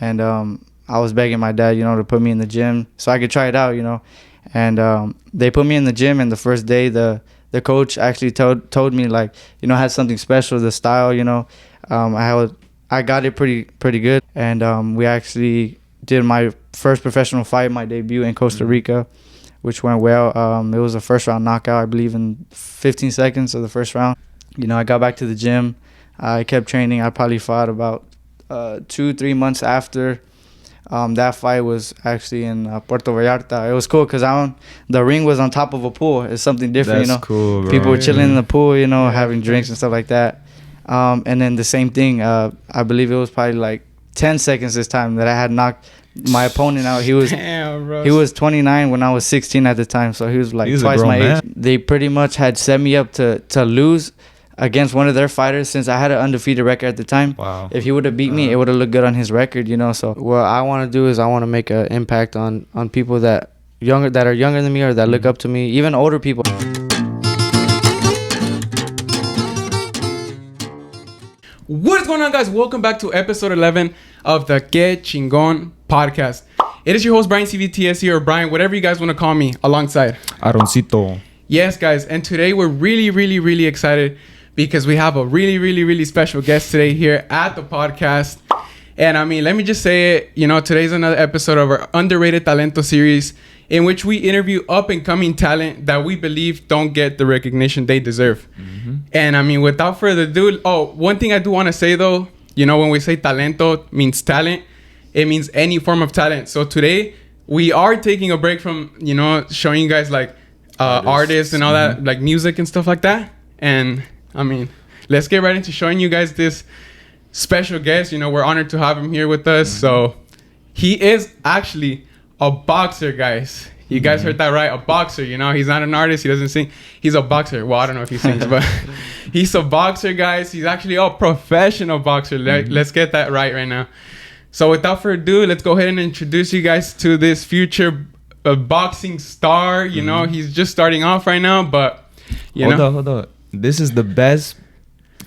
and I was begging my dad, to put me in the gym so I could try it out, And they put me in the gym, and the first day the coach actually told me, like, I had something special, the style, I got it pretty good, and we actually did my first professional fight, my debut in Costa Rica, which went well. It was a first round knockout, I believe, in 15 seconds of the first round. I got back to the gym. I kept training. I probably fought about 2-3 months after. That fight was actually in Puerto Vallarta. It was cool because the ring was on top of a pool. It's something different, That's cool, bro. People were chilling in the pool, having drinks and stuff like that. And then the same thing, I believe it was probably like 10 seconds this time that I had knocked my opponent out. He was 29 when I was 16 at the time, so he was like twice my age. They pretty much had set me up to lose against one of their fighters, since I had an undefeated record at the time. Wow. If he would have beat me, it would have looked good on his record, So what I want to do is I want to make an impact on people that are younger than me or that look up to me, even older people. What is going on, guys? Welcome back to episode 11 of the Que Chingon Podcast. It is your host, bryancvts here, or Brian, whatever you guys want to call me, alongside Aaroncito. Yes, guys. And today we're really, really, really excited because we have a really, really, really special guest today here at the podcast. And I mean, let me just say it, today's another episode of our underrated Talento series, in which we interview up and coming talent that we believe don't get the recognition they deserve. Mm-hmm. And I mean, without further ado, one thing I do want to say though, when we say talento means talent, it means any form of talent. So today we are taking a break from, showing you guys like artists and all that, like music and stuff like that. And I mean, let's get right into showing you guys this special guest. We're honored to have him here with us. Mm-hmm. So he is actually a boxer, guys. You guys heard that right, a boxer. He's not an artist, he doesn't sing, he's a boxer. Well, I don't know if he sings, but he's a boxer, guys. He's actually a professional boxer. Let's get that right now. So without further ado, let's go ahead and introduce you guys to this future boxing star. He's just starting off right now, but Hold on. This is the best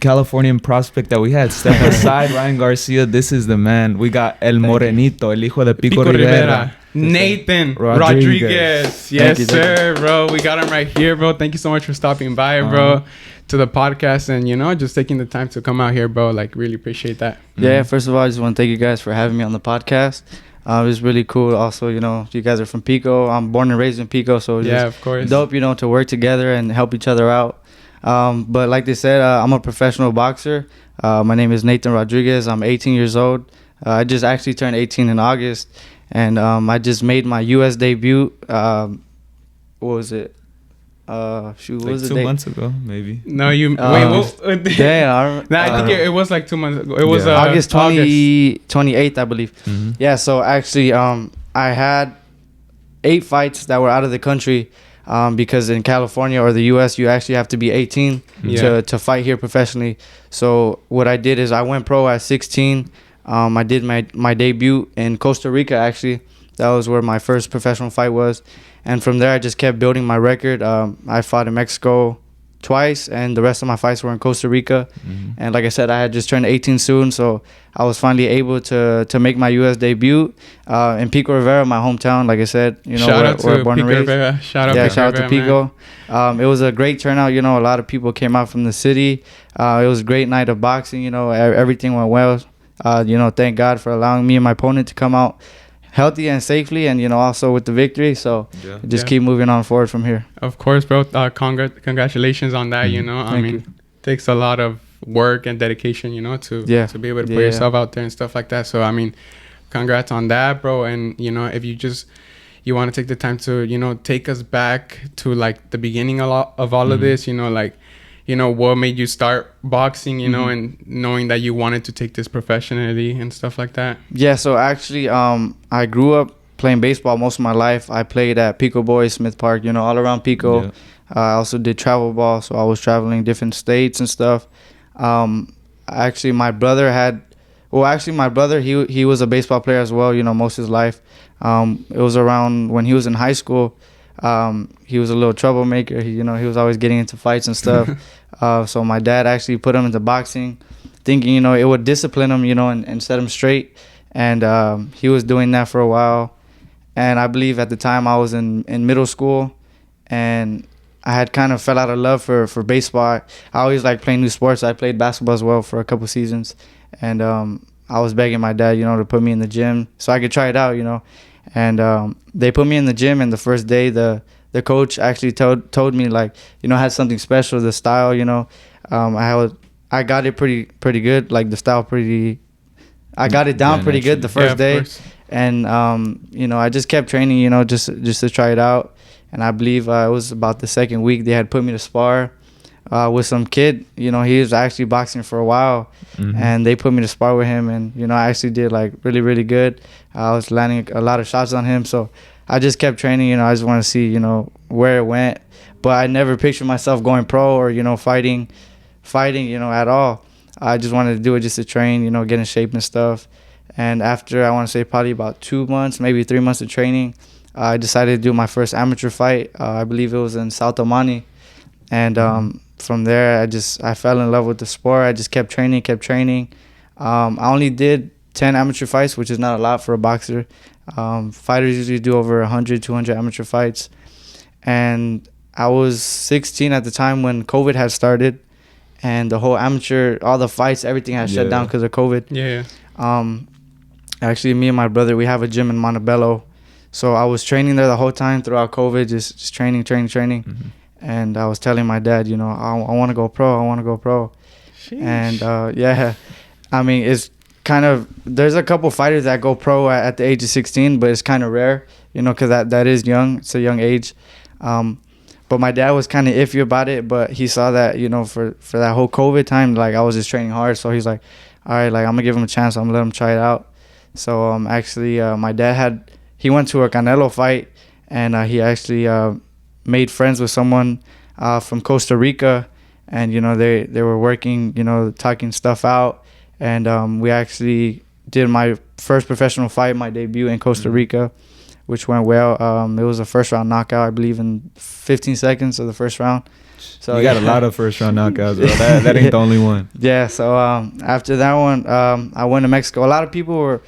Californian prospect that we had. Step aside Ryan Garcia. This is the man. We got El Morenito, El Hijo de Pico Rivera. Nathan Rodriguez. Yes, sir, bro. We got him right here, bro. Thank you so much for stopping by, bro, to the podcast, and just taking the time to come out here, bro. Like, really appreciate that. Yeah, first of all, I just want to thank you guys for having me on the podcast. It was really cool. Also, you guys are from Pico. I'm born and raised in Pico, so it's of course, dope, to work together and help each other out. But like they said, I'm a professional boxer. My name is Nathan Rodriguez. I'm 18 years old. I just actually turned 18 in August, and I just made my U.S. debut. What was it? What was it? 2 months ago, maybe. No, you wait. Damn, I think it was like 2 months ago. It was August 28th, I believe. Mm-hmm. Yeah. So actually, I had 8 fights that were out of the country. Because in California or the U.S., you actually have to be 18 to fight here professionally. So what I did is I went pro at 16. I did my debut in Costa Rica, actually. That was where my first professional fight was. And from there, I just kept building my record. I fought in Mexico twice, and the rest of my fights were in Costa Rica. Mm-hmm. And like I said, I had just turned 18 soon, so I was finally able to make my U.S. debut in Pico Rivera, my hometown. Like I said, shout out to Pico Rivera. Shout out to Pico. It was a great turnout. A lot of people came out from the city. It was a great night of boxing. Everything went well. Thank God for allowing me and my opponent to come out healthy and safely, and also with the victory. So keep moving on forward from here. Of course, bro. Congratulations on that. I mean, it takes a lot of work and dedication, to be able to put yourself out there and stuff like that. So I mean, congrats on that, bro. And if you want to take the time to take us back to like the beginning of all of this, what made you start boxing, and knowing that you wanted to take this professionally and stuff like that? Yeah, so actually, I grew up playing baseball most of my life. I played at Pico Boys, Smith Park, all around Pico. Yeah. I also did travel ball, so I was traveling different states and stuff. Actually, my brother, he was a baseball player as well, most of his life. It was around when he was in high school. He was a little troublemaker. He was always getting into fights and stuff. So my dad actually put him into boxing, thinking, it would discipline him, and set him straight. and he was doing that for a while. And I believe at the time I was in middle school, and I had kind of fell out of love for baseball. I always like playing new sports. I played basketball as well for a couple seasons, and I was begging my dad, to put me in the gym so I could try it out, And they put me in the gym, and the first day the coach actually told me, like, I had something special, the style, I got it pretty good, like the style I got it down pretty good the first day. And I just kept training, just to try it out. And I believe it was about the second week they had put me to spar with some kid. He was actually boxing for a while, and they put me to spar with him. And I actually did like really, really good. I was landing a lot of shots on him, so I just kept training. I just want to see where it went. But I never pictured myself going pro or fighting at all. I just wanted to do it just to train, get in shape and stuff. And after, I want to say probably about 2 months, maybe 3 months of training, I decided to do my first amateur fight. I believe it was in South Omani. And from there, I fell in love with the sport. I just kept training. I only did 10 amateur fights, which is not a lot for a boxer. Fighters usually do over 100, 200 amateur fights. And I was 16 at the time when COVID had started. And the whole amateur, all the fights, everything had shut down because of COVID. Yeah. Actually, me and my brother, we have a gym in Montebello. So I was training there the whole time throughout COVID, just training. And I was telling my dad, I want to go pro. Sheesh. And I mean, it's kind of, there's a couple fighters that go pro at the age of 16, but it's kind of rare, because that is young. It's a young age. But my dad was kind of iffy about it, but he saw that, for that whole COVID time, like I was just training hard. So he's like, all right, like I'm gonna give him a chance. I'm gonna let him try it out. So actually, my dad he went to a Canelo fight, and he actually made friends with someone from Costa Rica, and they were working, talking stuff out, and we actually did my first professional fight, my debut in Costa Rica, which went well. It was a first round knockout, I believe, in 15 seconds of the first round. So you got a lot of first round knockouts, bro. That ain't the only one. Yeah. So after that one, I went to Mexico. A lot of people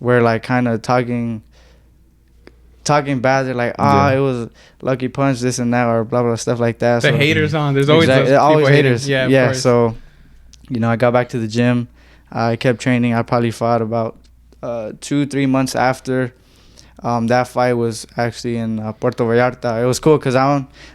were like kind of talking bad. They're like, it was lucky punch, this and that, or blah blah stuff like that. The haters on. There's always those always haters. Yeah. So I got back to the gym. I kept training. I probably fought about 2-3 months after. That fight was actually in Puerto Vallarta. It was cool because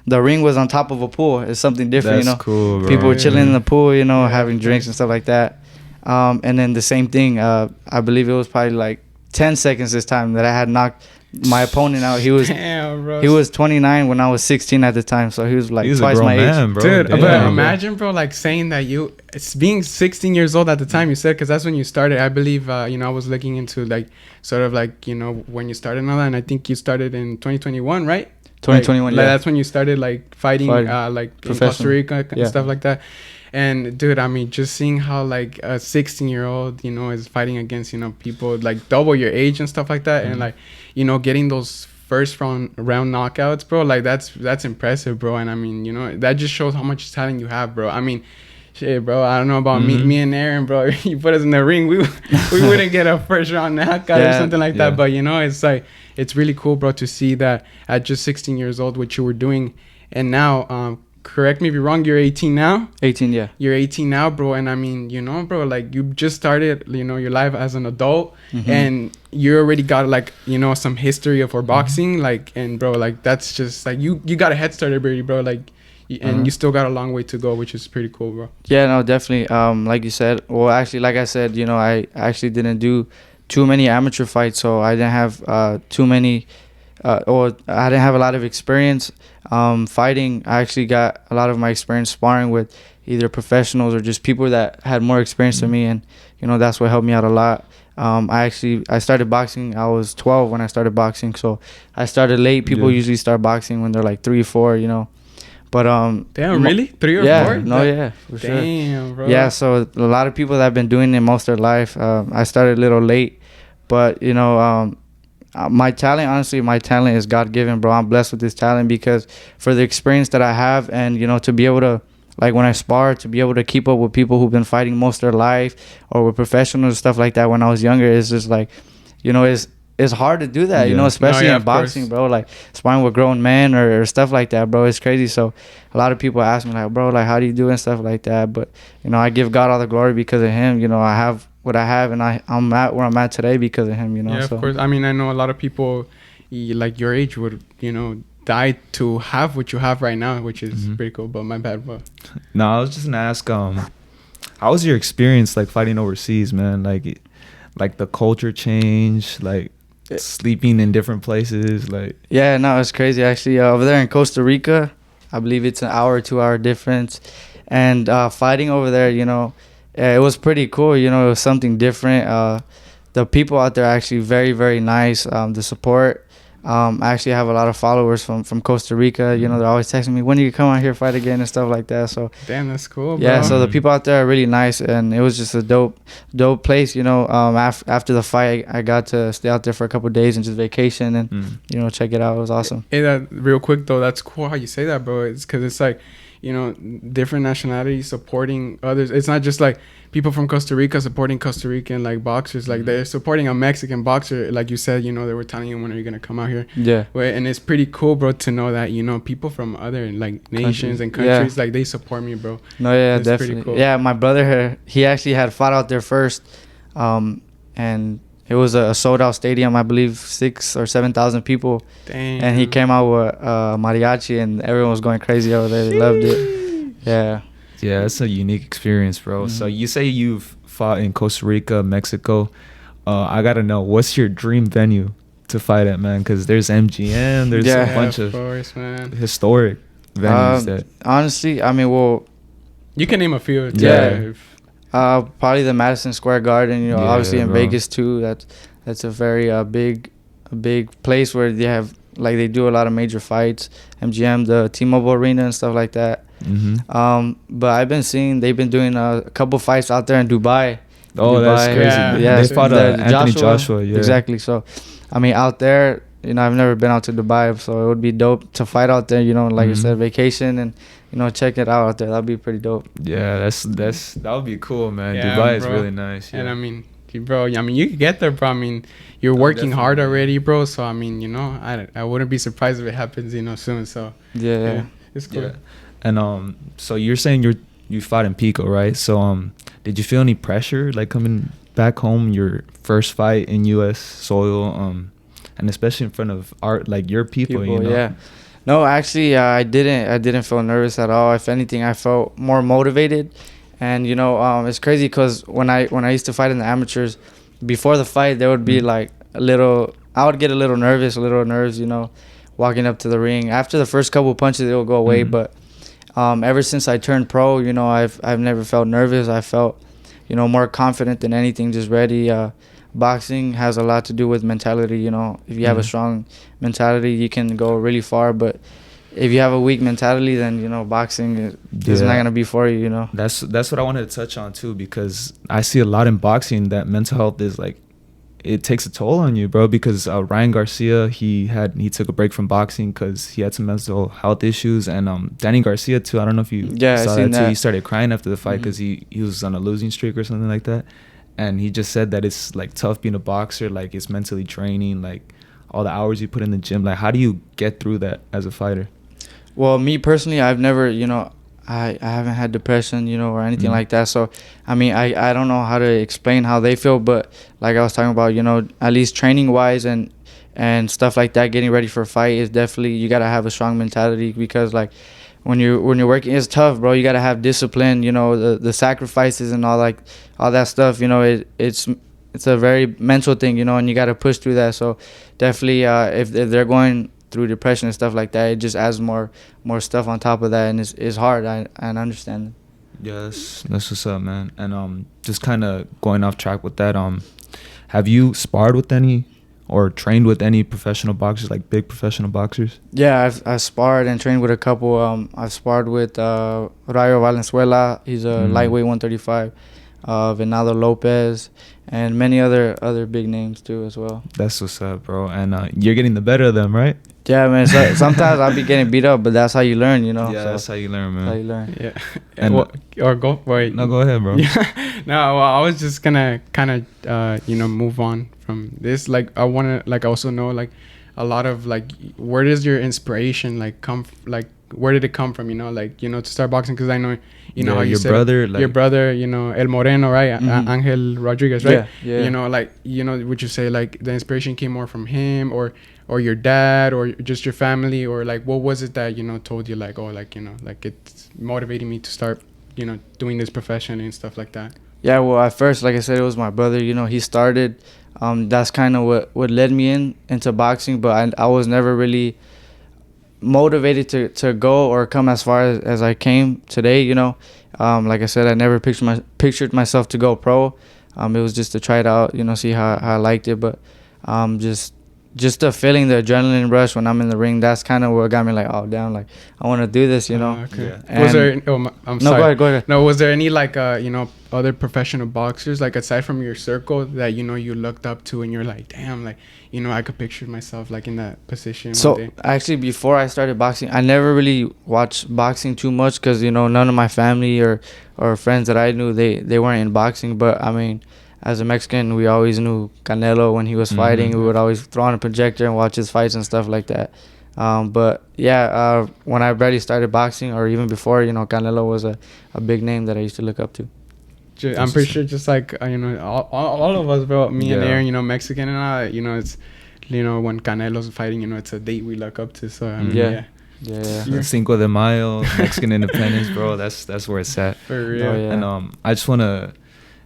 the ring was on top of a pool. It's something different, That's cool, bro. People were chilling in the pool, having drinks and stuff like that. And then the same thing, I believe it was probably like 10 seconds this time that I had knocked my opponent out. He was he was 29 when I was 16 at the time, so he was like twice my age. Bro. Dude, Damn, but imagine, bro, like saying that it's being 16 years old at the time you said, because that's when you started. I believe, I was looking into like sort of like, when you started and all that, and I think you started in 2021, right? 2021, like that's when you started like fighting like in Costa Rica and stuff like that. And dude, I mean, just seeing how like a 16-year-old, is fighting against, people like double your age and stuff like that, and like, getting those first round knockouts, bro, like that's impressive, bro. And I mean, that just shows how much talent you have, bro. I mean, shit, bro, I don't know about me and Aaron, bro. You put us in the ring, we wouldn't get a first round knockout or something like that. But it's like, it's really cool, bro, to see that at just 16 years old, what you were doing. And now, correct me if you're wrong, you're 18 now? 18, yeah. You're 18 now, bro. And I mean, bro, like you just started, your life as an adult, and you already got like, some history for boxing. Like, and bro, like that's just like, you got a head start already, bro. Like, and you still got a long way to go, which is pretty cool, bro. Yeah, no, definitely. Like you said, well, actually, like I said, I actually didn't do too many amateur fights, so I didn't have too many, or I didn't have a lot of experience fighting. I actually got a lot of my experience sparring with either professionals or just people that had more experience than me, and that's what helped me out a lot. I started boxing. I was 12 when I started boxing, so I started late. People usually start boxing when they're like 3, 4, But damn, really? 3 or 4? No, for sure. Damn, bro. Yeah, so a lot of people that have been doing it most of their life. I started a little late, but my talent, honestly, is God given, bro. I'm blessed with this talent because for the experience that I have, and to be able to like when I spar, to be able to keep up with people who've been fighting most of their life, or with professionals and stuff like that when I was younger, it's just like, you know, it's hard to do that, you know, especially in boxing, bro. Like sparring with grown men or stuff like that, bro. It's crazy. So a lot of people ask me like, bro, like how do you do and stuff like that? But you know, I give God all the glory because of him. You know, I have what I have, and I'm at where I'm at today because of him. You know. Yeah, of course. I mean, I know a lot of people like your age would, you know, die to have what you have right now, which is pretty cool. But my bad, bro. No, I was just gonna ask, how was your experience like fighting overseas, man? Like the culture change, like sleeping in different places, like. Yeah, no, it's crazy actually. Over there in Costa Rica, I believe it's an hour, 2 hour difference, and fighting over there, you know, it was pretty cool. You know, it was something different. The people out there are actually very, very nice. The support. I actually have a lot of followers from Costa Rica. You know, they're always texting me, when do you come out here fight again and stuff like that. So damn, that's cool, bro. Yeah, so the people out there are really nice, and it was just a dope place. You know, after the fight, I got to stay out there for a couple of days and just vacation and you know, check it out. It was awesome. Hey, that real quick though, that's cool how you say that, bro. It's because it's like, you know, different nationalities supporting others. It's not just like people from Costa Rica supporting Costa Rican like boxers. Like they're supporting a Mexican boxer. Like you said, you know, they were telling you, when are you gonna come out here? Yeah. And it's pretty cool, bro, to know that, you know, people from other like nations and countries, like they support me, bro. No, yeah, it's definitely. Cool. Yeah, my brother, he actually had fought out there first, and it was a sold out stadium, I believe 6,000 or 7,000 people. Damn. And he came out with mariachi, and everyone was going crazy over there. They loved it. Yeah. Yeah, it's a unique experience, bro. So you say you've fought in Costa Rica, Mexico. I gotta know, what's your dream venue to fight at, man? Because there's MGM, there's a bunch of historic venues that. Honestly, I mean, well, you can name a few. Yeah. Probably the Madison Square Garden. You know, obviously in Vegas too. That's a very big place where they have, like, they do a lot of major fights. MGM, the T-Mobile Arena and stuff like that. But I've been seeing they've been doing a couple fights out there in Dubai. Oh, that's crazy. Yeah, they fought Anthony Joshua. Yeah, exactly. So, I mean, out there, you know, I've never been out to Dubai, so it would be dope to fight out there. You know, like you said, vacation and, you know, check it out there. That'd be pretty dope. Yeah, that would be cool, man. Yeah, Dubai is really nice. Yeah. And I mean, bro, I mean, you could get there, bro. I mean, you're working hard already, bro. So I mean, you know, I wouldn't be surprised if it happens, you know, soon. So yeah. It's cool. Yeah. And so you're saying you fought in Pico, right? So did you feel any pressure like coming back home, your first fight in U.S. soil, and especially in front of your people, you know? Yeah. No, actually, I didn't feel nervous at all. If anything, I felt more motivated. And you know, it's crazy because when I used to fight in the amateurs, before the fight, there would be like I would get a little nervous, you know, walking up to the ring. After the first couple of punches, it'll go away. But ever since I turned pro, you know, I've never felt nervous. I felt, you know, more confident than anything, just ready. Boxing has a lot to do with mentality. You know, if you have a strong mentality, you can go really far. But if you have a weak mentality, then, you know, boxing is not gonna be for you. You know. That's what I wanted to touch on too, because I see a lot in boxing that mental health is like, it takes a toll on you, bro. Because Ryan Garcia, he took a break from boxing because he had some mental health issues, and Danny Garcia too. I don't know if you saw that too. He started crying after the fight because he was on a losing streak or something like that, and he just said that it's like tough being a boxer, like it's mentally draining, like all the hours you put in the gym. Like, how do you get through that as a fighter? Well, me personally, I've never, you know, I haven't had depression, you know, or anything like that. So, I mean, I don't know how to explain how they feel, but like I was talking about, you know, at least training wise and stuff like that, getting ready for a fight is definitely, you got to have a strong mentality, because like when you're working, it's tough, bro. You got to have discipline, you know, the sacrifices and all that stuff, you know, it's a very mental thing, you know, and you got to push through that. So definitely if they're going through depression and stuff like that, it just adds more stuff on top of that, and it's hard. I understand. Yes, that's what's up, man. And just kind of going off track with that, have you sparred with any or trained with any professional boxers, like big professional boxers? Yeah, I've sparred and trained with a couple. I've sparred with Rayo Valenzuela. He's a lightweight 135. Venado Lopez, and many other big names too as well. That's what's up, bro. And you're getting the better of them, right? Yeah, man. So, sometimes I'll be getting beat up, but that's how you learn, you know. Yeah, so, that's how you learn, man. That's how you learn. Yeah. And or go wait. No, go ahead, bro. Yeah. No, well, I was just gonna kind of move on from this. Like I wanna like also know like a lot of like where does your inspiration like come like where did it come from, you know, like, you know, to start boxing? Because I know, you know, how you your said brother, like, your brother, you know, El Moreno, right? Mhm. Angel Rodriguez, right? Yeah. You know, like, you know, would you say like the inspiration came more from him or your dad or just your family, or like what was it that, you know, told you like, oh, like, you know, like it's motivating me to start, you know, doing this professionally and stuff like that? Yeah, well, at first, like I said, it was my brother. You know, he started. That's kind of what led me into boxing, but I was never really motivated to go or come as far as I came today, you know. Like I said, I never pictured myself to go pro. It was just to try it out, you know, see how I liked it. But just the feeling, the adrenaline rush when I'm in the ring, that's kind of what got me like, oh, damn, like I want to do this, you know. Okay. Yeah. Was there, I'm sorry. Go ahead. No, was there any like, you know, other professional boxers, like aside from your circle that, you know, you looked up to and you're like, damn, like, you know, I could picture myself like in that position. So actually, before I started boxing, I never really watched boxing too much because, you know, none of my family or friends that I knew, they weren't in boxing. But I mean, as a Mexican, we always knew Canelo when he was fighting. We would always throw on a projector and watch his fights and stuff like that. But yeah, when I barely started boxing, or even before, you know, Canelo was a big name that I used to look up to. I'm pretty sure just like, you know, all of us, bro, me and Yeah. Aaron, you know, Mexican and I, you know, it's, you know, when Canelo's fighting, you know, it's a date we look up to. So, I mean, Yeah. yeah. Yeah. Cinco de Mayo, Mexican independence, bro. That's where it's at. For real. Oh, yeah. And I just wanna,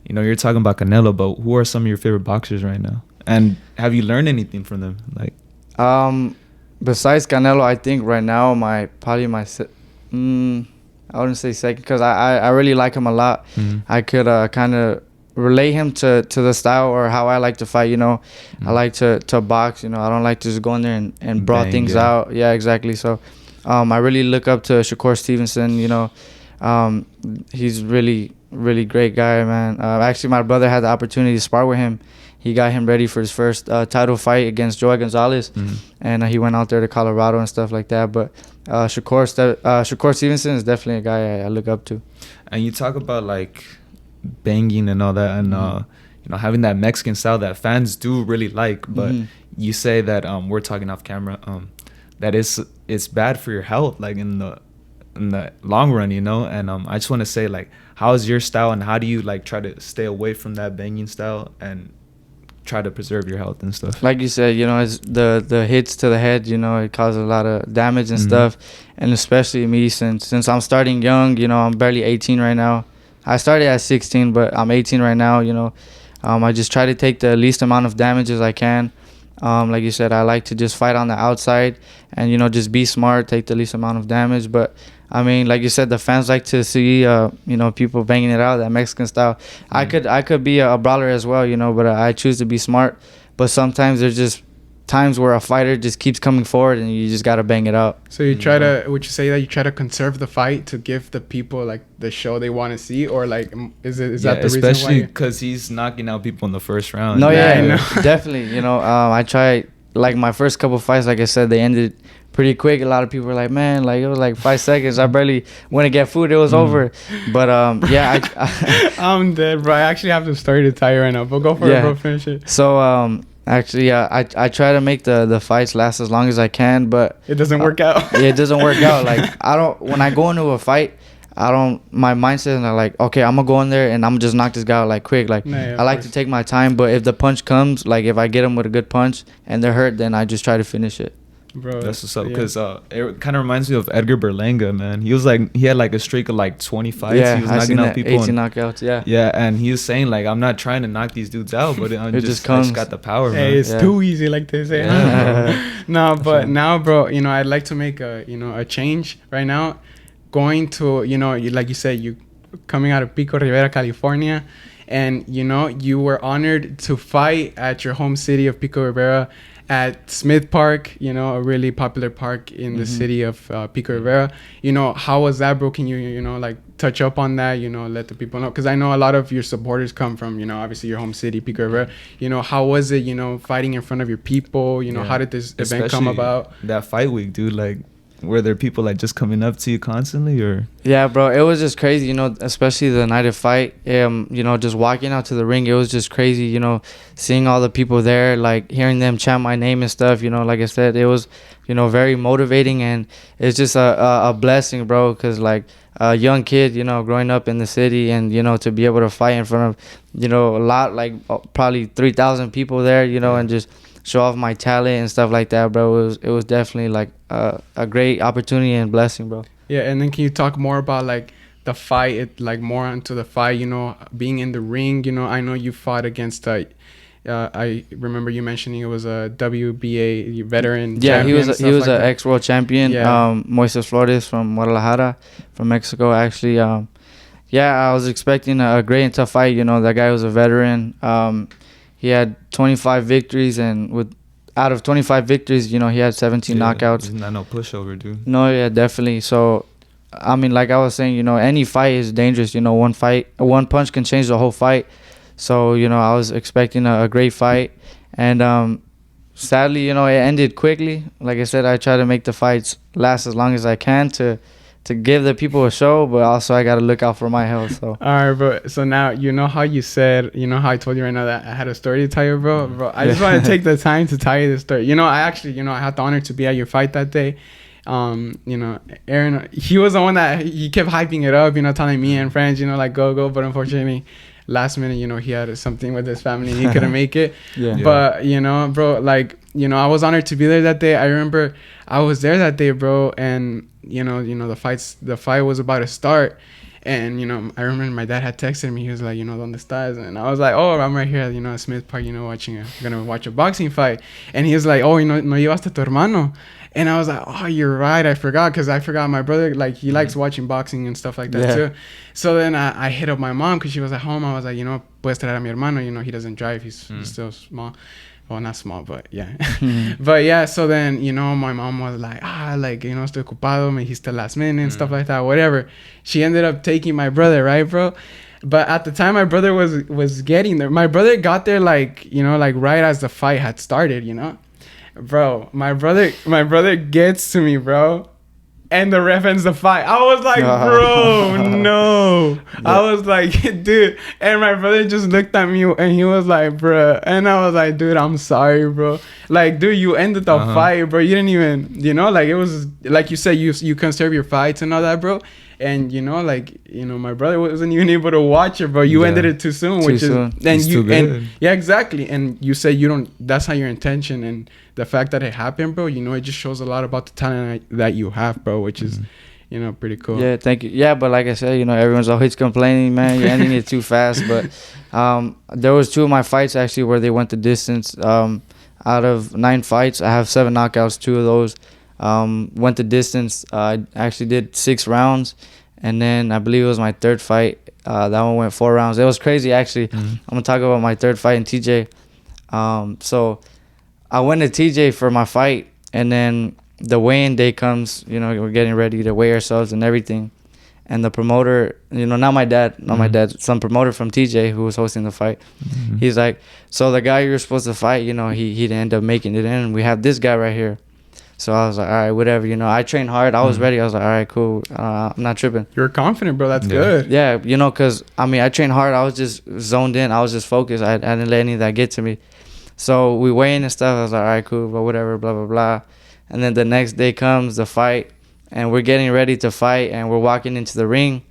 you know, you're talking about Canelo, but who are some of your favorite boxers right now? And have you learned anything from them? Like, besides Canelo, I think right now I wouldn't say second because I really like him a lot. I could kind of relate him to the style or how I like to fight, you know. I like to box, you know. I don't like to just go in there and brawl things out. Yeah, exactly. So I really look up to Shakur Stevenson, you know. He's really great guy, man. Actually, my brother had the opportunity to spar with him. He got him ready for his first title fight against Joey Gonzalez, and he went out there to Colorado and stuff like that. But Shakur Stevenson is definitely a guy I look up to. and you talk about like banging and all that, and you know, having that Mexican style that fans do really like. But you say that we're talking off camera, that it's bad for your health, like in the long run, you know. And I just want to say, like, how is your style, and how do you like try to stay away from that banging style and try to preserve your health and stuff? Like you said, you know, it's the hits to the head, you know, it causes a lot of damage and stuff. And especially me, since I'm starting young, you know, I'm barely 18 right now. I started at 16, but I'm 18 right now, you know. I just try to take the least amount of damage as I can. Like you said, I like to just fight on the outside and, you know, just be smart, take the least amount of damage. But I mean, like you said, the fans like to see, you know, people banging it out, that Mexican style. I could be a brawler as well, you know, but I choose to be smart. But sometimes there's just times where a fighter just keeps coming forward and you just got to bang it out. So you try to, would you say that you try to conserve the fight to give the people like the show they want to see, or like is that the reason why? Especially because he's knocking out people in the first round. No, Yeah, yeah, I know. definitely. You know, I try, like my first couple fights, like I said, they ended pretty quick. A lot of people were like, man, like it was like 5 seconds. I barely went to get food. It was over. But yeah, I'm dead, bro. I actually have the story to tell you right now, but go for it, bro. Finish it. So actually, yeah, I try to make the fights last as long as I can, but It doesn't work out. yeah, it doesn't work out. Like when I go into a fight, my mindset is like, okay, I'm gonna go in there and I'm gonna just knock this guy out like quick. Like I like to take my time, but if the punch comes, like if I get him with a good punch and they're hurt, then I just try to finish it. Bro, That's what's up, because it kind of reminds me of Edgar Berlanga, man. He had like a streak of like 20 fights. Yeah, he was I knocking seen out that, people. 18 knockouts, yeah. Yeah, and he was saying like, I'm not trying to knock these dudes out, but it just comes. got the power, man. hey, it's too easy, like they say. Yeah. No, but now, bro, you know, I'd like to make a change right now. Going to, you know, like you said, you coming out of Pico Rivera, California, and, you know, you were honored to fight at your home city of Pico Rivera at Smith Park, you know, a really popular park in the city of Pico Rivera. You know, how was that, bro? Can you, you know, like touch up on that, you know, let the people know? Because I know a lot of your supporters come from, you know, obviously your home city, Pico Rivera. You know, how was it, you know, fighting in front of your people? You know, how did this event come about? That fight week, dude, like, were there people like just coming up to you constantly, or? Yeah, bro, it was just crazy, you know, especially the night of fight. You know, just walking out to the ring, it was just crazy, you know, seeing all the people there, like hearing them chant my name and stuff, you know, like I said, it was, you know, very motivating, and it's just a blessing, bro, because like a young kid, you know, growing up in the city, and, you know, to be able to fight in front of, you know, a lot, like probably 3,000 people there, you know, and just show off my talent and stuff like that, bro. It was definitely like a great opportunity and blessing, bro. Yeah, and then can you talk more about like the fight, like more onto the fight, you know, being in the ring? You know, I know you fought against I remember you mentioning it was a WBA veteran. Yeah, he was like an ex-world champion. Yeah. Moises Flores from Guadalajara, from Mexico, actually. Yeah, I was expecting a great and tough fight. You know, that guy was a veteran. He had 25 victories, and out of 25 victories, you know, he had 17 knockouts. Isn't that no pushover, dude? No, yeah, definitely. So, I mean, like I was saying, you know, any fight is dangerous. You know, one punch can change the whole fight. So, you know, I was expecting a great fight. And sadly, you know, it ended quickly. Like I said, I try to make the fights last as long as I can to give the people a show, but also I got to look out for my health. So. All right, bro. So now, you know how you said, you know how I told you right now that I had a story to tell you, bro? Bro, I just want to take the time to tell you this story. You know, I actually, you know, I had the honor to be at your fight that day. You know, Aaron, he was the one that he kept hyping it up, you know, telling me and friends, you know, like go, but unfortunately last minute, you know, he had something with his family and he couldn't make it. But, you know, bro, like, you know, I was honored to be there that day. I remember I was there that day, bro, and you know, the fight was about to start. And, you know, I remember my dad had texted me. He was like, you know, ¿dónde estás? And I was like, oh, I'm right here, you know, at Smith Park, you know, gonna watch a boxing fight. And he was like, oh, you know, no llevaste tu hermano. And I was like, oh, you're right. I forgot, because I forgot my brother, like, he likes watching boxing and stuff like that, too. So then I hit up my mom because she was at home. I was like, you know, puedes traer a mi hermano. You know, he doesn't drive. He's still small. Well, not small, but yeah. But yeah, so then, you know, my mom was like, like, you know, estoy ocupado, me dijiste last minute and stuff like that, whatever. She ended up taking my brother, right, bro? But at the time, my brother was getting there. My brother got there, like, you know, like right as the fight had started, you know? Bro, my brother gets to me, bro. And the ref ends the fight. I was like, bro, no. I was like, dude. And my brother just looked at me and he was like, bro. And I was like, dude, I'm sorry, bro. Like, dude, you ended the fight, bro. You didn't even, you know, like, it was, like you said, you conserve your fights and all that, bro. And, you know, like, you know, my brother wasn't even able to watch it, bro. You ended it too soon, yeah, exactly. And you say that's not your intention. And the fact that it happened, bro, you know, it just shows a lot about the talent that you have, bro, which is, you know, pretty cool. Yeah, thank you. Yeah, but like I said, you know, everyone's always complaining, man, you're ending it too fast. But there was 2 of my fights, actually, where they went the distance. Out of 9 fights, I have 7 knockouts. 2 of those went the distance. I actually did 6 rounds. And then I believe it was my 3rd fight. That one went 4 rounds. It was crazy, actually. I'm going to talk about my 3rd fight in TJ. So I went to TJ for my fight. And then the weigh-in day comes. You know, we're getting ready to weigh ourselves and everything. And the promoter, you know, not my dad, some promoter from TJ who was hosting the fight. He's like, so the guy you were supposed to fight, you know, he didn't end up making it in. We have this guy right here. So I was like, all right, whatever, you know. I trained hard. I was ready. I was like, all right, cool. I'm not tripping. You're confident, bro. That's good. Yeah, you know, because, I mean, I trained hard. I was just zoned in. I was just focused. I didn't let any of that get to me. So we weigh in and stuff. I was like, all right, cool, but whatever, blah, blah, blah. And then the next day comes the fight, and we're getting ready to fight, and we're walking into the ring.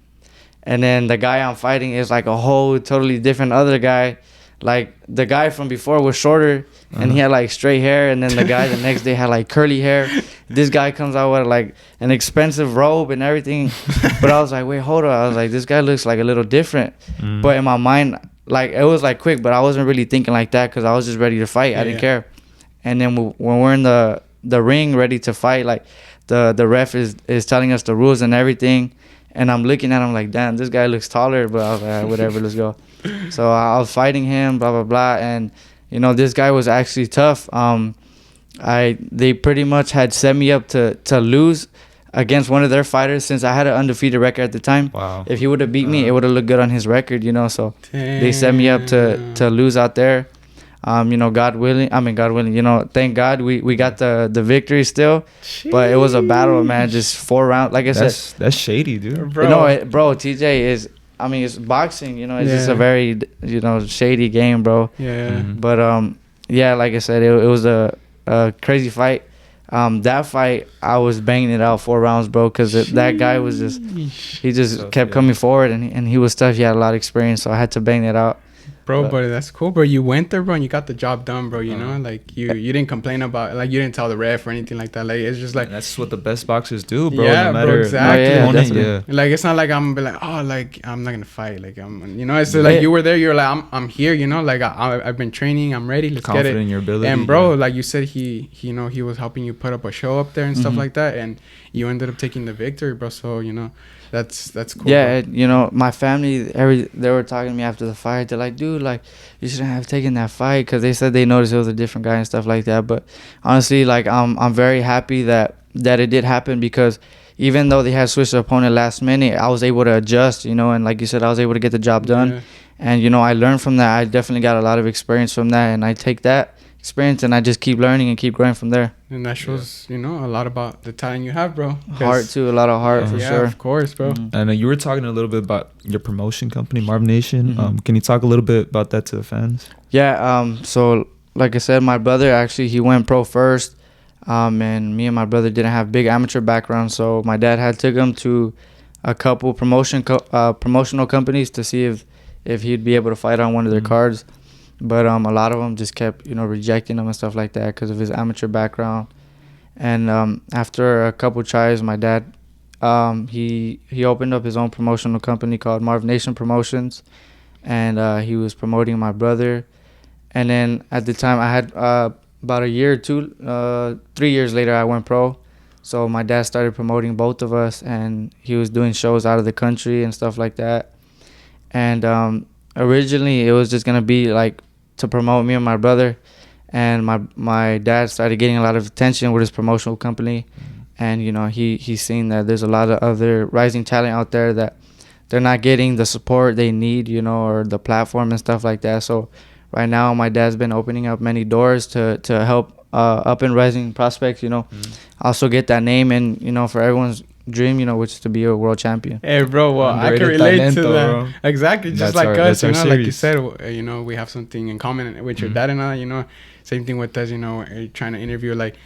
And then the guy I'm fighting is like a whole totally different other guy. Like, the guy from before was shorter, and he had like straight hair, and then the guy the next day had like curly hair. This guy comes out with like an expensive robe and everything. But I was like, wait, hold on. I was like, this guy looks like a little different. But in my mind, like, it was like quick, but I wasn't really thinking like that because I was just ready to fight. I didn't care. And then when we're in the ring ready to fight, like, the ref is telling us the rules and everything. And I'm looking at him like, damn, this guy looks taller. But I was like, whatever, let's go. So I was fighting him, blah, blah, blah. And, you know, this guy was actually tough. they pretty much had set me up to lose against one of their fighters, since I had an undefeated record at the time. Wow. If he would have beat me, it would have looked good on his record, you know. So they set me up to lose out there. You know, God willing, you know, thank God we got the victory still. Jeez. But it was a battle, man. Just 4 rounds. Like I said, that's shady, dude. Bro. Bro, TJ is, I mean, it's boxing, you know. It's just a very, you know, shady game, bro. Yeah. Mm-hmm. But yeah, like I said, it was a crazy fight. That fight, I was banging it out 4 rounds, bro, because that guy was he just kept coming forward, and he was tough. He had a lot of experience, so I had to bang it out. Bro, but that's cool, bro. You went there, bro, and you got the job done, bro. You know, like you didn't complain about, like, you didn't tell the ref or anything like that. Like, it's just like, and that's what the best boxers do, bro. Yeah, no matter, bro, exactly. Yeah. Like, it's not like I'm be like, oh, like, I'm not gonna fight. Like, you know, it's like you were there. You're like, I'm here. You know, like I've been training. I'm ready. Let's confident get it. In your ability. And bro, like you said, he you know, he was helping you put up a show up there and stuff like that, and you ended up taking the victory, bro. So, you know, that's cool. Yeah, you know, my family, they were talking to me after the fight. They're like, dude, like, you shouldn't have taken that fight, because they said they noticed it was a different guy and stuff like that. But honestly, like, I'm very happy that it did happen, because even though they had switched the opponent last minute, I was able to adjust, you know, and like you said, I was able to get the job done. Yeah. And, you know, I learned from that. I definitely got a lot of experience from that, and I take that experience and I just keep learning and keep growing from there. And that shows, you know, a lot about the talent you have, bro. Heart too, a lot of heart for sure. Of course, bro. And you were talking a little bit about your promotion company, Marvnation. Can you talk a little bit about that to the fans? Yeah. So like I said, my brother actually, he went pro first. And me and my brother didn't have big amateur background, so my dad had took him to a couple promotional companies to see if he'd be able to fight on one of their cards. But a lot of them just kept, you know, rejecting him and stuff like that because of his amateur background. And after a couple tries, my dad, he opened up his own promotional company called Marvnation Promotions, and he was promoting my brother. And then at the time, I had about a year or two, 3 years later, I went pro. So my dad started promoting both of us, and he was doing shows out of the country and stuff like that. And originally, it was just gonna be like to promote me and my brother, and my dad started getting a lot of attention with his promotional company. And you know, he's seen that there's a lot of other rising talent out there that they're not getting the support they need, you know, or the platform and stuff like that. So right now, my dad's been opening up many doors to help up and rising prospects, you know, also get that name, and you know, for everyone's dream, you know, which is to be a world champion. Hey, bro, well, I can relate Talento, to that. bro. Exactly, just That's like us, you know, like you said, you know, we have something in common with your dad and I, you know, same thing with us, you know, trying to interview like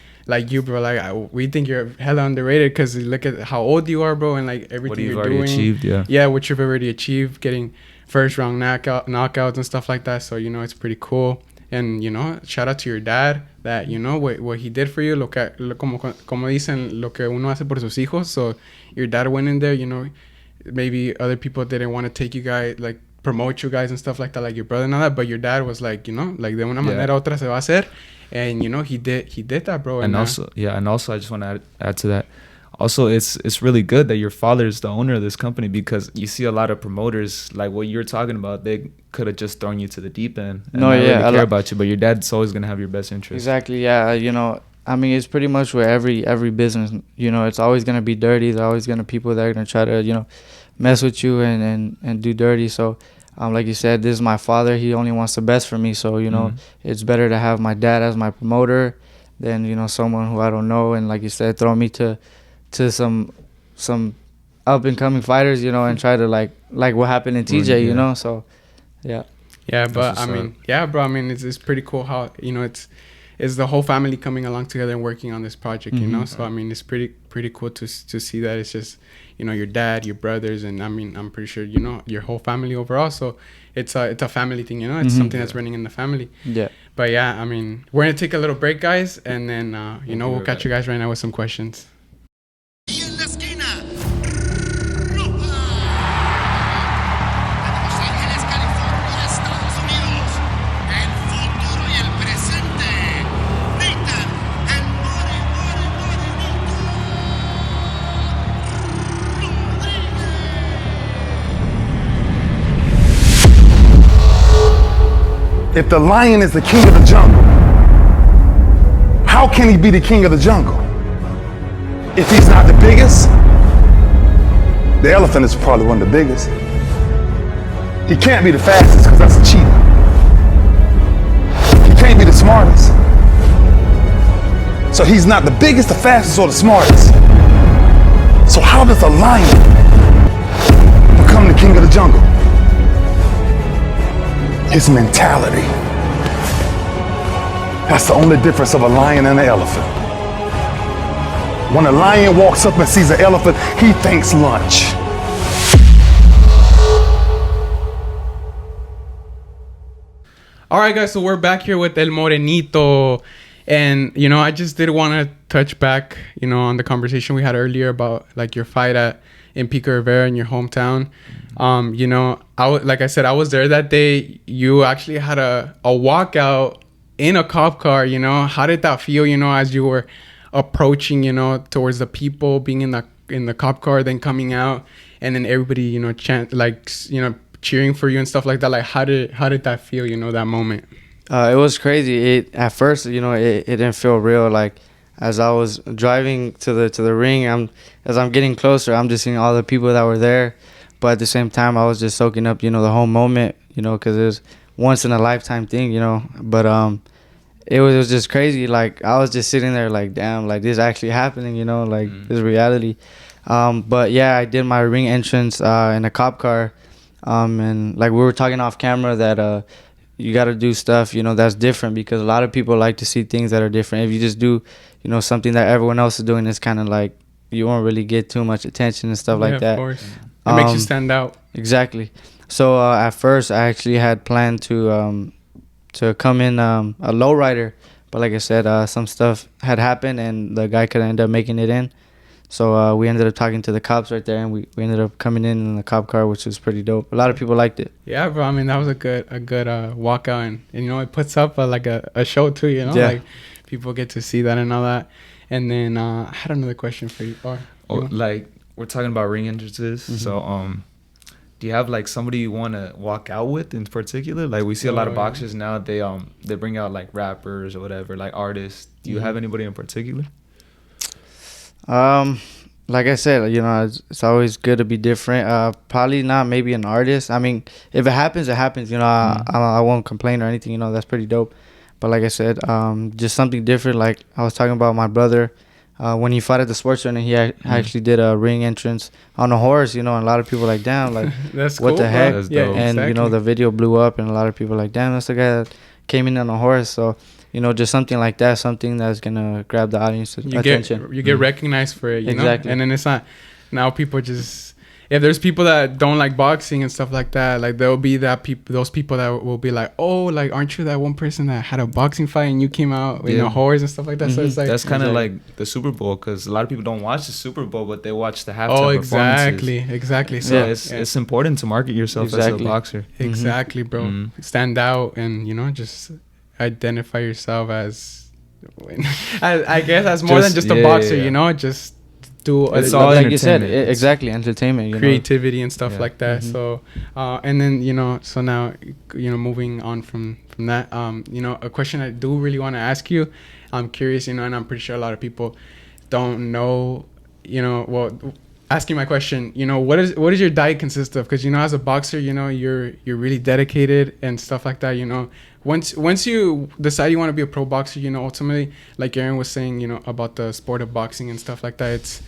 you, bro, like we think you're hella underrated because look at how old you are, bro, and like everything you're doing. Achieved, what you've already achieved, getting first round knockouts and stuff like that. So, you know, it's pretty cool. And, you know, shout out to your dad that, you know, what he did for you, como dicen, lo que uno hace por sus hijos. So your dad went in there, you know, maybe other people didn't want to take you guys, like promote you guys and stuff like that, like your brother and all that. But your dad was like, you know, like de una manera otra se va a hacer. And, you know, he did that, bro. And also I just want to add to that. Also, it's really good that your father is the owner of this company, because you see a lot of promoters, like what you're talking about, they could have just thrown you to the deep end and not really care about you, but your dad's always going to have your best interest. Exactly, yeah. You know, I mean, it's pretty much with every business, you know, it's always going to be dirty. There's always going to be people that are going to try to, you know, mess with you and do dirty. So, like you said, this is my father. He only wants the best for me. So, you know, it's better to have my dad as my promoter than, you know, someone who I don't know. And like you said, throw me to some up and coming fighters, you know, and try to like what happened in TJ, you know. So but I mean, bro, I mean, it's pretty cool how, you know, it's the whole family coming along together and working on this project, you know. So I mean, it's pretty cool to see that it's just, you know, your dad, your brothers, and I mean, I'm pretty sure, you know, your whole family overall. So it's a family thing, you know. It's something that's running in the family. But yeah, I mean, we're gonna take a little break, guys, and then you know, we'll catch you guys right now with some questions. If the lion is the king of the jungle, how how can he be the king of the jungle? If he's not the biggest, the elephant is probably one of the biggest. He can't be the fastest because that's a cheetah. He can't be the smartest. So he's not the biggest, the fastest, or the smartest. So how does a lion become the king of the jungle? His mentality. That's the only difference of a lion and an elephant. When a lion walks up and sees an elephant, he thinks lunch. All right, guys, so we're back here with El Morenito. And, you know, I just did want to touch back, you know, on the conversation we had earlier about, like, your fight in Pico Rivera in your hometown. You know, like I said, I was there that day. You actually had a walkout in a cop car, you know. How did that feel, you know, as you were approaching, you know, towards the people, being in the cop car, then coming out, and then everybody, you know, cheering for you and stuff like that? Like, how did that feel, you know, that moment? It was crazy. At first, you know, it didn't feel real. Like, as I was driving to the ring, as I'm getting closer, I'm just seeing all the people that were there. But at the same time, I was just soaking up, you know, the whole moment, you know, because it was once in a lifetime thing, you know. But it was just crazy. Like, I was just sitting there like, damn, like, this is actually happening, you know, like, this is reality. But yeah, I did my ring entrance in a cop car. And like we were talking off camera that you got to do stuff, you know, that's different, because a lot of people like to see things that are different. If you just do, you know, something that everyone else is doing, it's kind of like you won't really get too much attention and stuff like that. Of course. It makes you stand out. Exactly. So at first, I actually had planned to come in a lowrider, but like I said, some stuff had happened and the guy couldn't end up making it in. So we ended up talking to the cops right there, and we ended up coming in the cop car, which was pretty dope. A lot of people liked it. Yeah, bro. I mean, that was a good walkout, and you know, it puts up like a show too. You know, like people get to see that and all that. And then I had another question for you. Like, we're talking about ring entrances. Mm-hmm. So do you have like somebody you want to walk out with in particular? Like, we see a lot of boxers now. They bring out like rappers or whatever, like artists. Do you have anybody in particular? Like I said, you know, it's always good to be different. Probably not maybe an artist. I mean, if it happens, it happens. You know, I won't complain or anything. You know, that's pretty dope. But like I said, just something different. Like I was talking about my brother, when he fought at the sports center, he actually did a ring entrance on a horse. You know, and a lot of people like, damn, like that's what cool, the heck? Yeah, and exactly. you know, the video blew up, and a lot of people like, damn, that's the guy that came in on a horse. So, you know, just something like that, something that's gonna grab the audience attention. You get recognized for it, you exactly. know? And then it's not, now people just, if there's people that don't like boxing and stuff like that, like there'll be those people that will be like, oh, like, aren't you that one person that had a boxing fight and you came out with a horse and stuff like that? Mm-hmm. So it's like, that's kind of like the Super Bowl, because a lot of people don't watch the Super Bowl, but they watch the halftime performances. Exactly. So it's important to market yourself as a boxer. Exactly, bro. Mm-hmm. Stand out and, you know, just identify yourself as, I guess, as more than just a boxer, you know, just do it's all like you said, exactly, entertainment, you creativity and stuff like that. Mm-hmm. So and then, you know, so now, you know, moving on from that, you know, a question I do really want to ask you, I'm curious, you know, and I'm pretty sure a lot of people don't know, you know, well, asking my question, you know, what does your diet consist of? Because, you know, as a boxer, you know, you're really dedicated and stuff like that, you know. Once you decide you want to be a pro boxer, you know, ultimately, like Aaron was saying, you know, about the sport of boxing and stuff like that, it's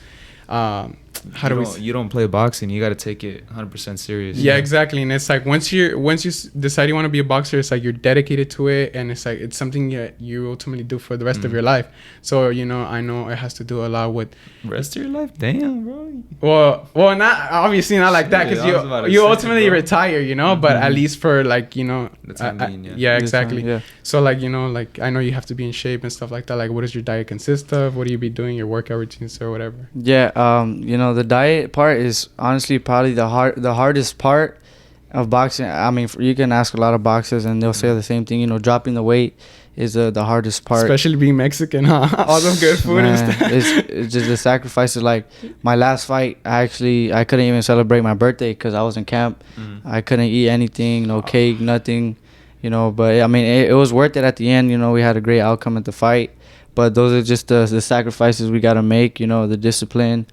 you don't play boxing, you got to take it 100% serious. Yeah, exactly. And it's like once you decide you want to be a boxer, it's like you're dedicated to it, and it's like it's something that you ultimately do for the rest of your life. So, you know, I know it has to do a lot with rest of your life. Damn, bro. Well, not obviously not like that, because you ultimately retire, you know, but at least for, like, you know, the time being, exactly. Yeah. So, like, you know, like, I know you have to be in shape and stuff like that. Like, what does your diet consist of? What do you be doing, your workout routines or whatever? Yeah, you know, the diet part is honestly probably the hardest part of boxing. I mean, you can ask a lot of boxers and they'll say the same thing. You know, dropping the weight is the hardest part. Especially being Mexican, huh? All them good food and stuff. It's just the sacrifices. Like my last fight, I couldn't even celebrate my birthday because I was in camp. I couldn't eat anything, no cake, nothing. You know, but I mean, it was worth it at the end. You know, we had a great outcome at the fight. but those are just the sacrifices we gotta make, you know, the discipline.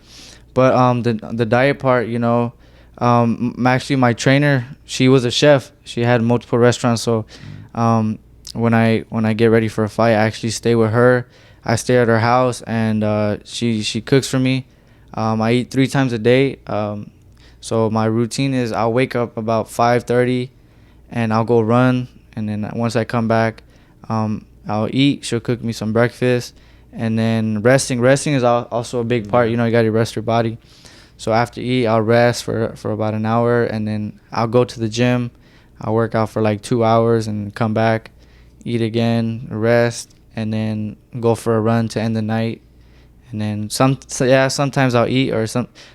But the diet part, you know, actually my trainer, she was a chef. She had multiple restaurants, so when I get ready for a fight, I actually stay with her. I stay at her house, and she cooks for me. I eat 3 times a day. So my routine is I'll wake up about 5:30, and I'll go run, and then once I come back, I'll eat. She'll cook me some breakfast, and then resting is also a big part. You know, you gotta rest your body. So after eat, I'll rest for about an hour, and then I'll go to the gym. I'll work out for like 2 hours and come back, eat again, rest, and then go for a run to end the night. And then sometimes I'll eat, or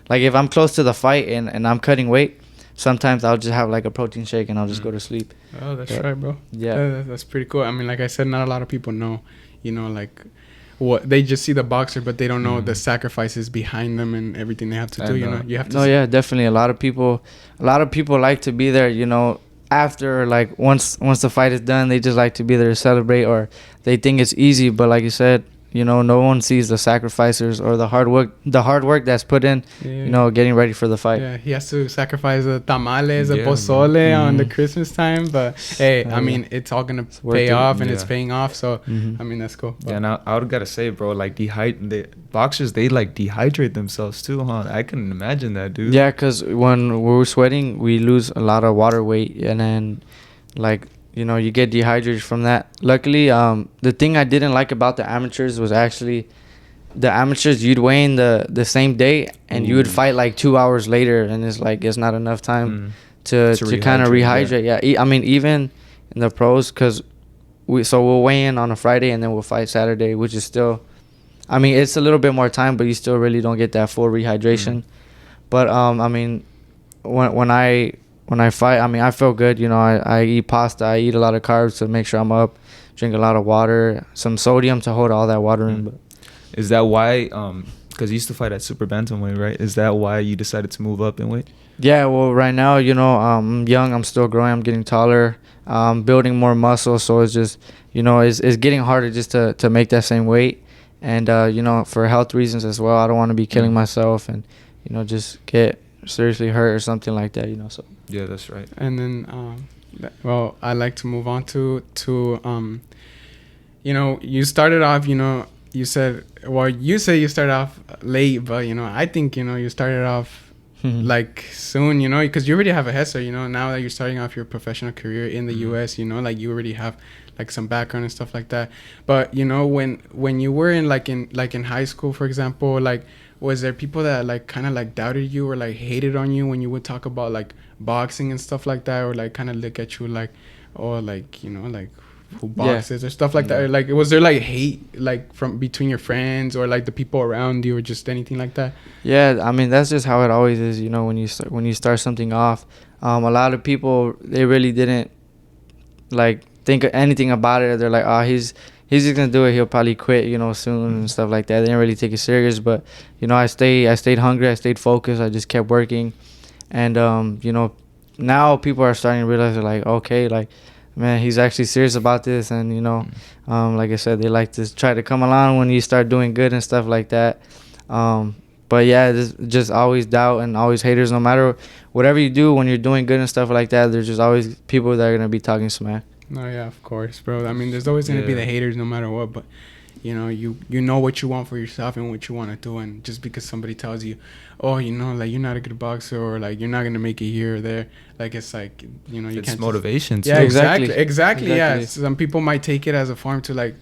like if I'm close to the fight and I'm cutting weight, sometimes I'll just have like a protein shake and I'll just go to sleep. Oh, that's right, bro. Yeah. That's pretty cool. I mean, like I said, not a lot of people know, you know, like what they just see the boxer, but they don't know the sacrifices behind them and everything they have to do. You know, you have to. No, yeah, definitely. A lot of people like to be there, you know, after, like once the fight is done, they just like to be there to celebrate, or they think it's easy. But like you said, you know, no one sees the sacrifices or the hard work that's put in, you know, getting ready for the fight. Yeah, he has to sacrifice the tamales, the pozole on the Christmas time. But hey, I mean, it's all gonna pay off, and it's paying off. So I mean, that's cool. Yeah, and I would gotta say, bro, like the boxers, they like dehydrate themselves too, huh? I couldn't imagine that, dude. Yeah, because when we're sweating, we lose a lot of water weight, and then like, you know, you get dehydrated from that. Luckily, the thing I didn't like about the amateurs was actually the amateurs, you'd weigh in the same day, and you would fight like 2 hours later, and it's not enough time to kind of rehydrate. Yeah. I mean, even in the pros, because we'll weigh in on a Friday and then we'll fight Saturday, which is still, I mean, it's a little bit more time, but you still really don't get that full rehydration. But I mean, when I fight, I mean, I feel good. You know, I eat pasta. I eat a lot of carbs to make sure I'm up. Drink a lot of water. Some sodium to hold all that water in. But is that why, because you used to fight at super bantamweight, right? Is that why you decided to move up in weight? Yeah, well, right now, you know, I'm young. I'm still growing. I'm getting taller. Building more muscle. So it's just, you know, it's getting harder just to make that same weight. And, you know, for health reasons as well, I don't want to be killing myself and, you know, just get seriously hurt or something like that, you know, so. Yeah, that's right. And then, well, I like to move on to you know, you started off, you know, you say you started off late, but, you know, I think, you know, you started off like soon, you know, because you already have a head start, you know, now that you're starting off your professional career in the US, you know, like you already have like some background and stuff like that. But, you know, when you were in high school, for example, like, was there people that like kind of like doubted you or like hated on you when you would talk about like boxing and stuff like that, or like kind of look at you like, oh, like, you know, like who boxes or stuff like that? Or, like, was there like hate like from between your friends or like the people around you or just anything like that? Yeah, I mean, that's just how it always is, you know, when you start something off. A lot of people, they really didn't like think anything about it. They're like, oh, he's just gonna do it, he'll probably quit, you know, soon and stuff like that. They didn't really take it serious. But, you know, I stayed hungry, I stayed focused, I just kept working. And you know, now people are starting to realize, they're like, okay, like, man, he's actually serious about this. And, you know, like I said, they like to try to come along when you start doing good and stuff like that. But yeah, just always doubt and always haters. No matter whatever you do, when you're doing good and stuff like that, there's just always people that are gonna be talking smack. No, yeah, of course, bro. I mean, there's always gonna be the haters no matter what. But, you know, you know what you want for yourself and what you want to do. And just because somebody tells you, oh, you know, like, you're not a good boxer, or like you're not gonna make it here or there, like, it's like, you know, you it's can't. motivation too. Yeah, exactly. Yeah, some people might take it as a form to like,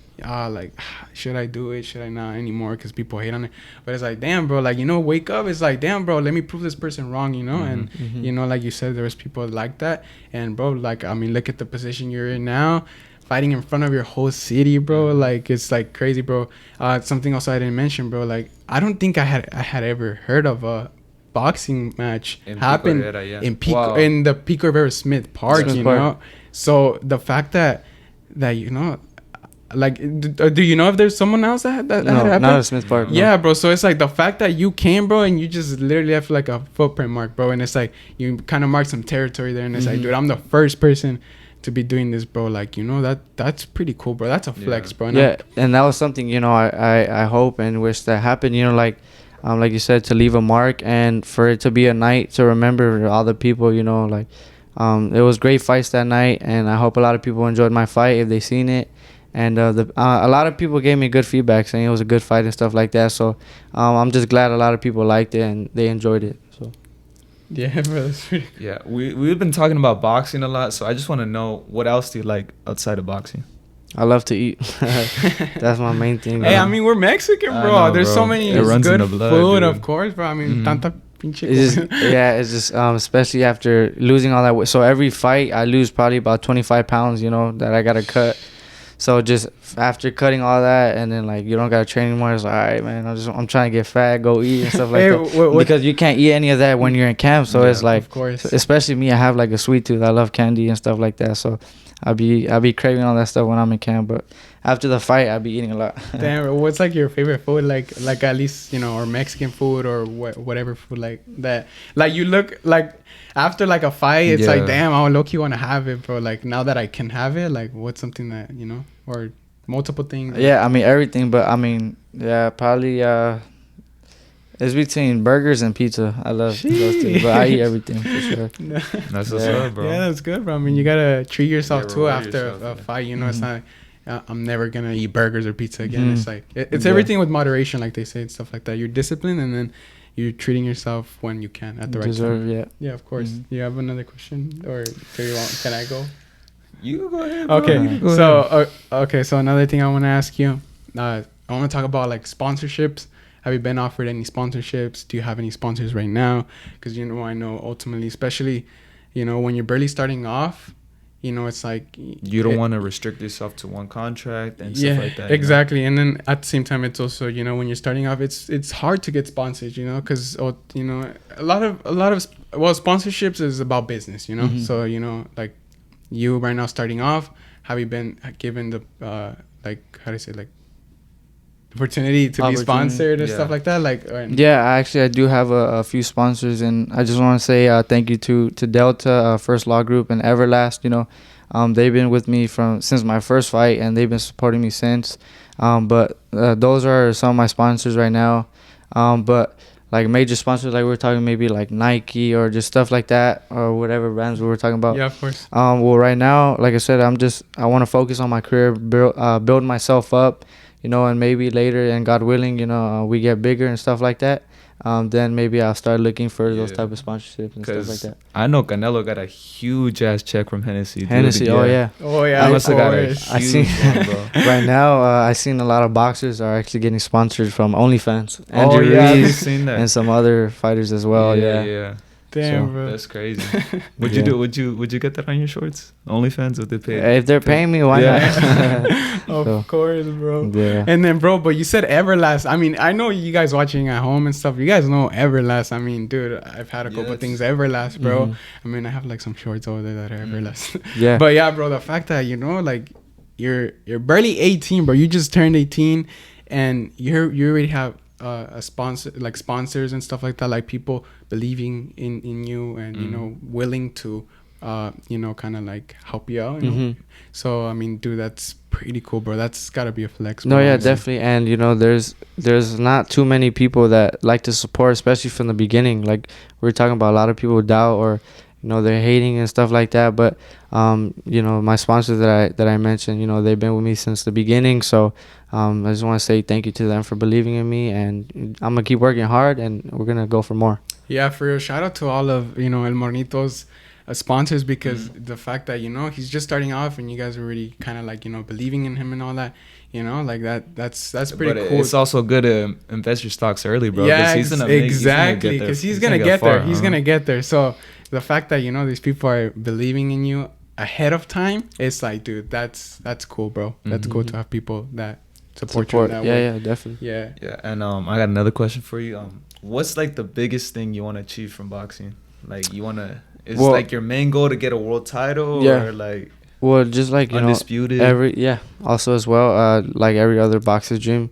should I do it? Should I not anymore? Because people hate on it. But it's like, damn, bro, like, you know, wake up. It's like, damn, bro, let me prove this person wrong, you know? And, you know, like you said, there was people like that. And, bro, like, I mean, look at the position you're in now, fighting in front of your whole city, bro. Like, it's like crazy, bro. Something else I didn't mention, bro. Like, I don't think I had ever heard of a boxing match happen in the Pico Rivera Smith Park, you know? So the fact that you know, like, do you know if there's someone else that had happened? Not at Smith Park. No. Yeah, bro. So it's like the fact that you came, bro, and you just literally left like a footprint mark, bro. And it's like you kind of marked some territory there. And it's like, dude, I'm the first person to be doing this, bro. Like, you know, that's pretty cool, bro. That's a flex, bro. And yeah, and that was something, you know, I hope and wish that happened, you know, like you said, to leave a mark and for it to be a night to remember all the people, you know, like it was great fights that night, and I hope a lot of people enjoyed my fight if they seen it. And a lot of people gave me good feedback saying it was a good fight and stuff like that. So I'm just glad a lot of people liked it and they enjoyed it. So yeah, bro, that's pretty cool. Yeah, we've been talking about boxing a lot, so I just want to know, what else do you like outside of boxing? I love to eat. That's my main thing. Hey, I mean, we're Mexican, bro. I know, There's bro. so many It runs good in the blood, food, dude. of course, bro. I mean, tanta pinche It's just, comida. yeah, it's just especially after losing all that weight. So every fight I lose probably about 25 pounds, you know, that I gotta cut. So just after cutting all that, and then like you don't gotta train anymore, it's like, all right, man, I'm trying to get fat, go eat and stuff like Hey, that. Because you can't eat any of that when you're in camp. So Yeah, it's like, of course. especially me, I have like a sweet tooth. I love candy and stuff like that. So I'll be craving all that stuff when I'm in camp. But after the fight, I'll be eating a lot. Damn, bro, what's like your favorite food? Like at least, you know, or Mexican food or whatever food like that. Like you look like after like a fight, it's like, damn, I low-key want to have it, bro. Like now that I can have it, like what's something that, you know, or multiple things? Yeah, I mean everything, but I mean, yeah, probably it's between burgers and pizza. I love those two, but I eat everything for sure. That's what's up, bro. Yeah, that's good, bro. I mean, you gotta treat yourself Yeah, too reward after yourself, a yeah. fight. You know, it's not. I'm never gonna eat burgers or pizza again. Mhm. It's like it's Yeah. everything with moderation, like they say, and stuff like that. You're disciplined, and then you're treating yourself when you can at the right time. Yeah. Yeah, of course. Mhm. You have another question, or do you want? Can I go? You go ahead, bro. Okay, You go ahead. so so another thing I want to ask you, I want to talk about like sponsorships. Have you been offered any sponsorships? Do you have any sponsors right now? Because, you know, I know ultimately, especially, you know, when you're barely starting off, you know, it's like You don't want to restrict yourself to one contract and stuff like that. exactly. And then at the same time, it's also, you know, when you're starting off, it's hard to get sponsors, you know, because you know, a lot of sponsorships is about business, you know. Mhm. So, you know, like you right now starting off, have you been given the like, how do you say, like, opportunity to be sponsored and stuff like that? Like, Yeah, I do have a few sponsors, and I just want to say thank you to Delta, First Law Group, and Everlast. You know, they've been with me since my first fight, and they've been supporting me since. But those are some of my sponsors right now. But like major sponsors, like we were talking, maybe like Nike or just stuff like that, or whatever brands we were talking about. yeah, of course. Well, right now, like I said, I want to focus on my career, build myself up. You know, and maybe later, and God willing, you know, we get bigger and stuff like that. Then maybe I'll start looking for those type of sponsorships and stuff like that. I know Canelo got a huge ass check from Hennessy. Dude. Hennessy, oh yeah. Oh yeah, I must have got a course. I seen- huge one, bro. Right now, I seen a lot of boxers are actually getting sponsored from OnlyFans. Oh Andrew yeah, I've Reese seen that. and some other fighters as well. Yeah. Damn, So, bro. That's crazy. Would Yeah. Would you get that on your shorts? OnlyFans, would they pay? If they're paying me, why not? Of So, course, bro. yeah. And then, bro, but you said Everlast. I mean, I know you guys watching at home and stuff. You guys know Everlast. I mean, dude, I've had a couple Yes. things Everlast, bro. Mhm. I mean, I have like some shorts over there that are Everlast. Yeah. But yeah, bro, the fact that, you know, like you're barely 18, bro. You just turned 18, and you already have a sponsor, like sponsors and stuff like that, like people believing in you and you know, willing to you know, kind of like help you out, you know? Mhm. So I mean, dude, that's pretty cool, bro. That's gotta be a flex, No, bro. yeah, definitely. And you know, there's not too many people that like to support, especially from the beginning. Like we're talking about, a lot of people doubt, or you know, they're hating and stuff like that. But you know, my sponsors that I mentioned, you know, they've been with me since the beginning. So I just want to say thank you to them for believing in me, and I'm gonna keep working hard, and we're gonna go for more. Yeah, for real. Shout out to all of, you know, El Morenito's sponsors, because the fact that, you know, he's just starting off and you guys are already kind of like, you know, believing in him and all that, you know, like that's pretty But cool. it's also good to invest your stocks early, bro. 'cause Yeah, exactly. because he's gonna get there. He's gonna get there. So the fact that, you know, these people are believing in you ahead of time, it's like, dude, that's cool, bro. That's cool to have people that support you in that way. Yeah, definitely. Yeah. Yeah, and I got another question for you. What's like the biggest thing you want to achieve from boxing? Like you want to, is Well, like your main goal to get a world title, Yeah. or like Well, just like, you undisputed? know, also as well, like every other boxer's dream,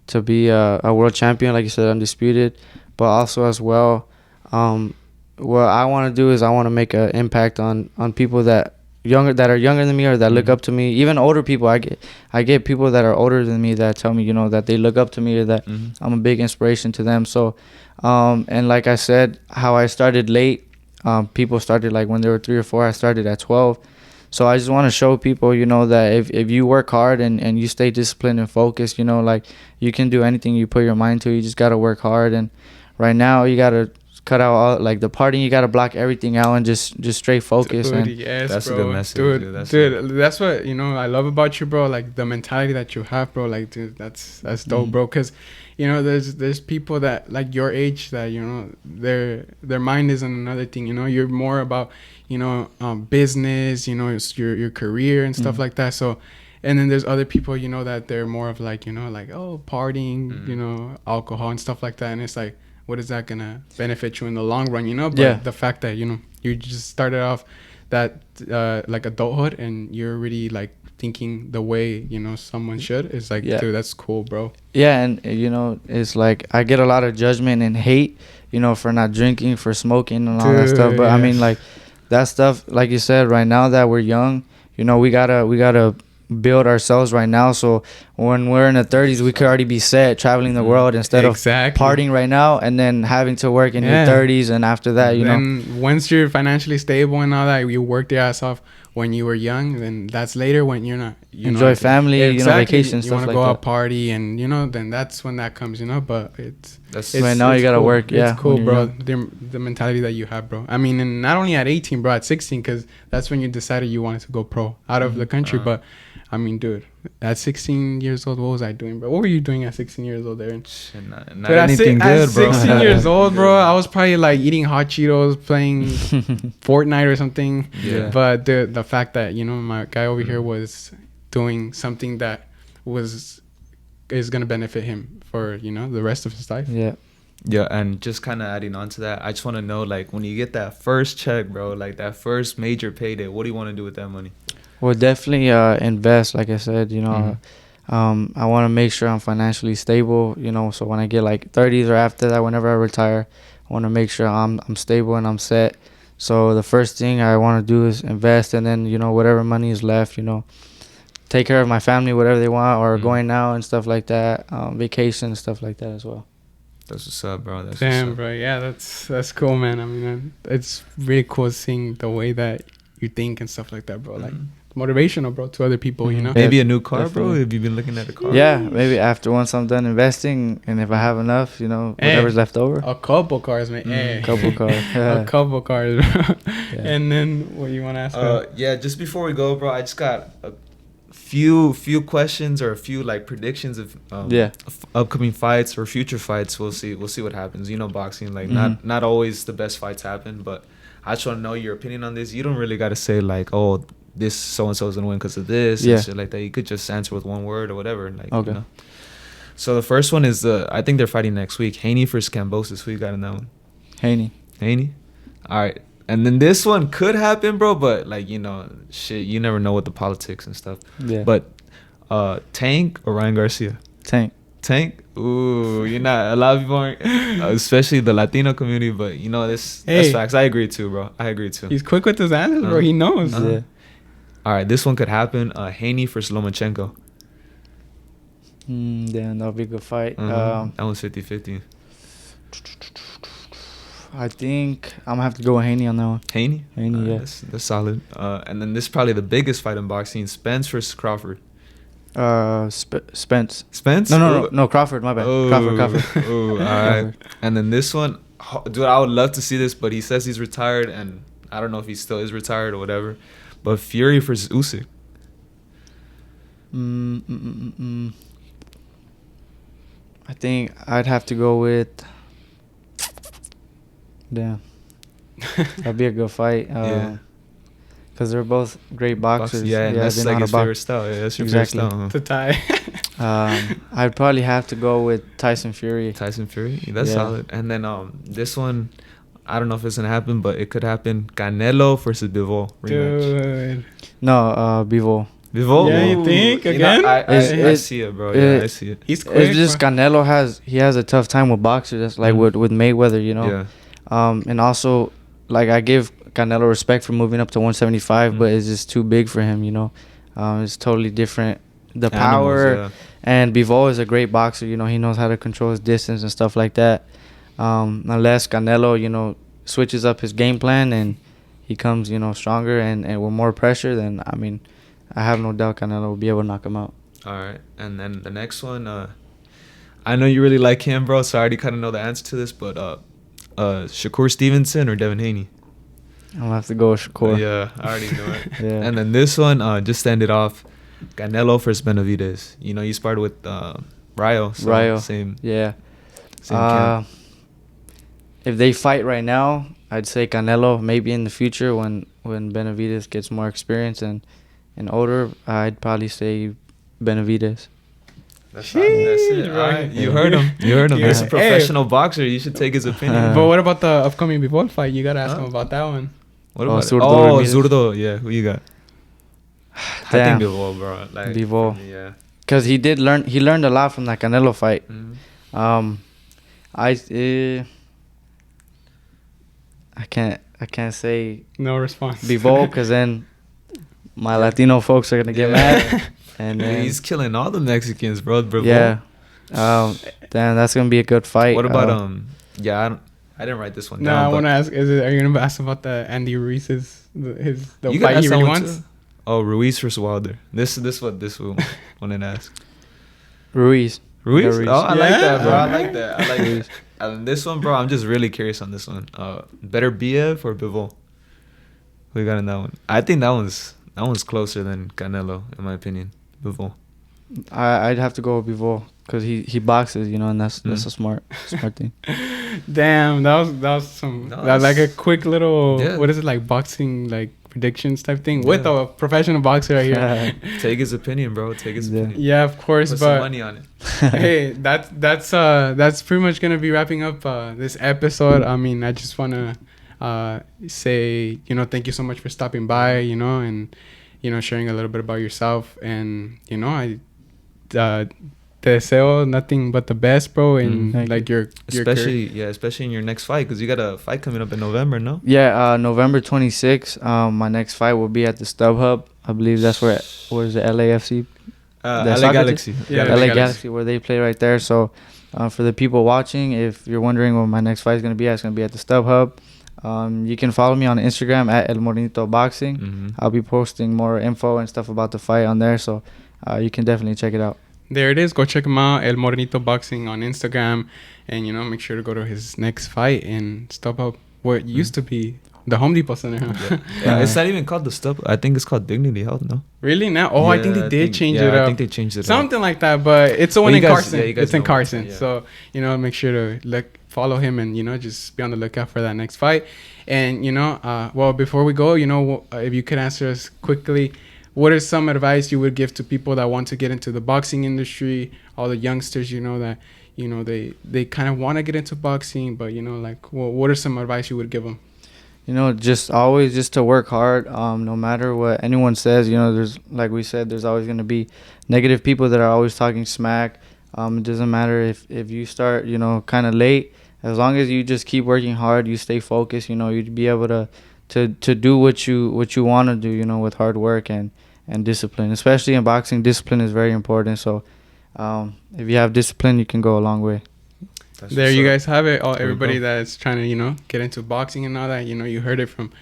to be a world champion, like you said, undisputed. But also as well, what I want to do is I want to make an impact on people that younger than me or that look Mhm. up to me. Even older people, I get people that are older than me that tell me, you know, that they look up to me or that Mhm. I'm a big inspiration to them. So, and like I said, how I started late, people started like when they were 3 or 4. I started at 12. So I just want to show people, you know, that if you work hard and you stay disciplined and focused, you know, like you can do anything you put your mind to. You just got to work hard. And right now you got to cut out all like the partying. You got to block everything out and just straight focus. Dude, And yes, That's a bro. good message, dude. dude. Dude, that's what, you know, I love about you, bro. Like the mentality that you have, bro. Like, dude, that's dope, bro. Because, you know, there's people that like your age that, you know, their mind is on another thing. You know, you're more about, you know, business. You know, it's your career and stuff like that. So, and then there's other people, you know, that they're more of like, you know, like, oh, partying, you know, alcohol and stuff like that. And it's like, what is that gonna benefit you in the long run, you know? But the fact that, you know, you just started off that like adulthood and you're already like thinking the way, you know, someone should, is like, dude, that's cool, bro. Yeah, and you know, it's like I get a lot of judgment and hate, you know, for not drinking, for smoking and all that stuff. But I mean, like that stuff, like you said, right now that we're young, you know, we gotta build ourselves right now, so when we're in the 30s we could already be set traveling the world instead of partying right now and then having to work in your 30s. And after that, you know, once you're financially stable and all that, you worked your ass off when you were young, then that's later when you're not, you enjoy know, family, you know, vacation, you want stuff to like go that. out party, and you know, then that's when that comes, you know. But it's right now you gotta cool. work. Yeah, it's cool, bro. The mentality that you have, bro. I mean, and not only at 18, bro, at 16, because that's when you decided you wanted to go pro out of the country. But I mean, dude, at 16 years old, what was I doing, bro? What were you doing at 16 years old, Aaron? Not anything good, bro. At 16 years old, bro, I was probably like eating hot Cheetos, playing Fortnite or something. Yeah. But the fact that, you know, my guy over here was doing something that is gonna benefit him for, you know, the rest of his life. Yeah, and just kind of adding on to that, I just want to know, like, when you get that first check, bro, like that first major payday, what do you want to do with that money? Well, definitely invest. Like I said, you know, I want to make sure I'm financially stable. You know, so when I get like 30s or after that, whenever I retire, I want to make sure I'm stable and I'm set. So the first thing I want to do is invest, and then, you know, whatever money is left, you know, take care of my family, whatever they want, or going out and stuff like that, vacation, stuff like that as well. That's what's up, bro. That's Damn, what's up. bro. Yeah, that's cool, man. I mean, it's really cool seeing the way that you think and stuff like that, bro. Like, motivational, bro, to other people, you know. Maybe a new car, Definitely. bro. Have you been looking at a car? Yeah, maybe once I'm done investing, and if I have enough, you know, whatever's left over. A couple cars, man. A couple cars. A couple cars, bro. And then what you want to ask? Yeah, just before we go, bro, I just got a few questions or a few like predictions of upcoming fights or future fights. We'll see what happens. You know, boxing, like not always the best fights happen, but I just want to know your opinion on this. You don't really got to say like, oh, this so-and-so is going to win because of this and shit like that. You could just answer with one word or whatever. Like, you know. So the first one is, I think they're fighting next week. Haney versus Kambosos. Who you got in that one? Haney? All right. And then this one could happen, bro, but, like, you know, shit, you never know with the politics and stuff. Yeah. But Tank or Ryan Garcia? Tank? Ooh, you're not. A lot of people aren't, especially the Latino community, but, you know, that's facts. I agree, too, bro. I agree, too. He's quick with his answers, bro. He knows. Yeah. All right, this one could happen. Haney versus Lomachenko. Damn, that'll be a good fight. That one's 50-50. I think I'm gonna have to go with Haney on that one. Haney, yeah. That's solid. And then this is probably the biggest fight in boxing: Spence versus Crawford. Spence. No, Crawford. My bad. Crawford. Oh, all right. And then this one, dude, I would love to see this, but he says he's retired, and I don't know if he still is retired or whatever. But Fury versus Usyk. I think I'd have to go with. Damn. That'd be a good fight. Because they're both great boxers. Yeah, that's like his favorite style. Yeah, that's your favorite style. To tie. I'd probably have to go with Tyson Fury. That's solid. And then this one, I don't know if it's gonna happen, but it could happen. Canelo versus Bivol rematch. Dude. No, Bivol. Yeah, you think again? You know, I see it, bro. Yeah, I see it. He's quick. It's just Canelo has a tough time with boxers. That's like with Mayweather, you know. Yeah. And also, like I give Canelo respect for moving up to 175, but it's just too big for him. It's totally different. The power, and Bivol is a great boxer. He knows how to control his distance and stuff like that. Unless Canelo, switches up his game plan and he comes, stronger and with more pressure, then I have no doubt Canelo will be able to knock him out. All right, and then the next one, I know you really like him, bro. So I already kind of know the answer to this, but Shakur Stevenson or Devin Haney? I'm gonna have to go with Shakur. Yeah, I already know it. Yeah. And then this one, just to end it off, Canelo versus Benavidez. You sparred with Rayo. So Rayo. Same. Yeah. Same camp. If they fight right now, I'd say Canelo. Maybe in the future when Benavidez gets more experience and older, I'd probably say Benavidez. That's it. All right. You heard him. He's a professional boxer. You should take his opinion. But what about the upcoming Bivol fight? You gotta ask him about that one. What about Zurdo Yeah, who you got? Damn. I think Bivol, bro. Bivol. Yeah. Because he learned a lot from that Canelo fight. Mm-hmm. I can't say No response. Bivol because then my Latino folks are gonna get mad. And then, he's killing all the Mexicans, bro. Bivol. Yeah. Damn, that's gonna be a good fight. What about I didn't write this one No, down. I want to ask. Are you gonna ask about the Andy Ruiz's the You fight ask he that really one wants? too? Oh, Ruiz versus Wilder. This one wanted to ask. Ruiz? Ruiz? Ruiz. Oh, I like Yeah. that, bro. I like that. I like Ruiz. And this one, bro, I'm just really curious on this one. Better BF or Bivol? Who you got in that one? I think that one's closer than Canelo, in my opinion. Bivol. I'd have to go with Bivol because he boxes, and that's a smart thing. Damn, that was some like a quick little what is it, like boxing like predictions type thing with a professional boxer right here. Take his opinion, bro. Take his opinion. Yeah, of course. Put but some money on it. Hey, that's pretty much gonna be wrapping up this episode. I just wanna say thank you so much for stopping by, and sharing a little bit about yourself, and I te deseo nothing but the best, bro, and your especially in your next fight, because you got a fight coming up in November, no? Yeah, November 26th. My next fight will be at the StubHub. I believe that's where is it, LAFC? LA Galaxy. Yeah, LA Galaxy, where they play right there. So for the people watching, if you're wondering when my next fight is going to be, it's going to be at the StubHub. You can follow me on Instagram at El Morenito Boxing. Mm-hmm. I'll be posting more info and stuff about the fight on there, so you can definitely check it out. There it is. Go check him out, El Morenito Boxing on Instagram, and make sure to go to his next fight in StubHub, where it used to be the Home Depot Center. Huh? Yeah, it's not even called the StubHub. I think it's called Dignity Health, no? Really now? Oh, I think they did change it up. I think they changed it something like that. But it's the one in Carson. It's in Carson. Yeah. So make sure to follow him, and just be on the lookout for that next fight. And well, before we go, if you could answer us quickly, what is some advice you would give to people that want to get into the boxing industry? All the youngsters, that they kind of want to get into boxing, but what are some advice you would give them? Just always to work hard. No matter what anyone says, there's, like we said, there's always going to be negative people that are always talking smack. It doesn't matter if you start, kind of late. As long as you just keep working hard, you stay focused, you'd be able to do what you want to do, with hard work and discipline. Especially in boxing, discipline is very important. So if you have discipline, you can go a long way. There you guys have it. Everybody that's trying to, get into boxing and all that, you heard it from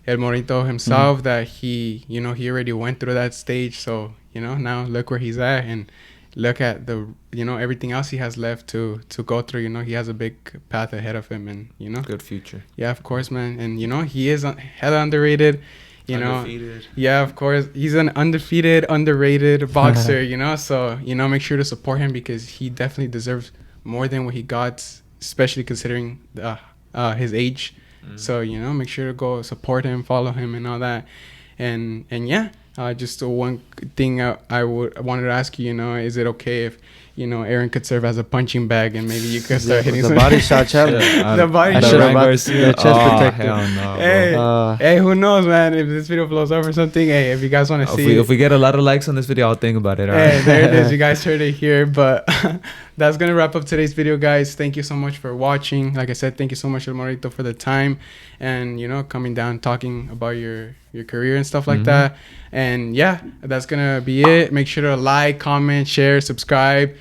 El Morenito himself, that he, he already went through that stage. So, now look where he's at, and look at the, everything else he has left to go through. He has a big path ahead of him, and, good future. Yeah, of course, man. And, he is hella underrated. Undefeated. Yeah, of course. He's an undefeated, underrated boxer, So, make sure to support him, because he definitely deserves more than what he got, especially considering his age. So, make sure to go support him, follow him, and all that. And yeah, just one thing I wanted to ask you, is it okay if, Aaron could serve as a punching bag, and maybe you could start hitting the some body shot challenge. The body I shot. should have brought Garcia. the chest protector. Hell no, bro. Hey, who knows, man? If this video blows up or something, hey, if you guys want to see, If we get a lot of likes on this video, I'll think about it. All hey, right. there it is. You guys heard it here. But that's gonna wrap up today's video, guys. Thank you so much for watching. Like I said, thank you so much, El Morenito, for the time and coming down, talking about your career and stuff like that. And yeah, that's gonna be it. Make sure to like, comment, share, subscribe.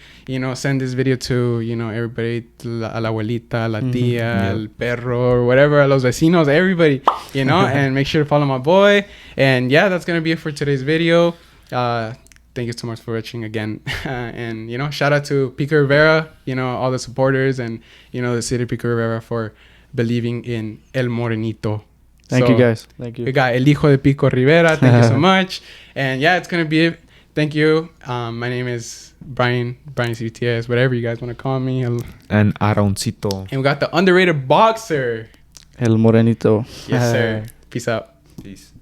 Send this video to everybody, a la abuelita, la tía, el perro, or whatever, a los vecinos, everybody. And make sure to follow my boy. And yeah, that's gonna be it for today's video. Thank you so much for watching again. And shout out to Pico Rivera, all the supporters, and the city of Pico Rivera for believing in El Morenito. Thank you, guys. Thank you. We got El Hijo de Pico Rivera. Thank you so much. And yeah, it's gonna be it. Thank you. My name is bryancvts, whatever you guys want to call me. And Aaroncito. And we got the underrated boxer. El Morenito. Yes, sir. Peace out. Peace.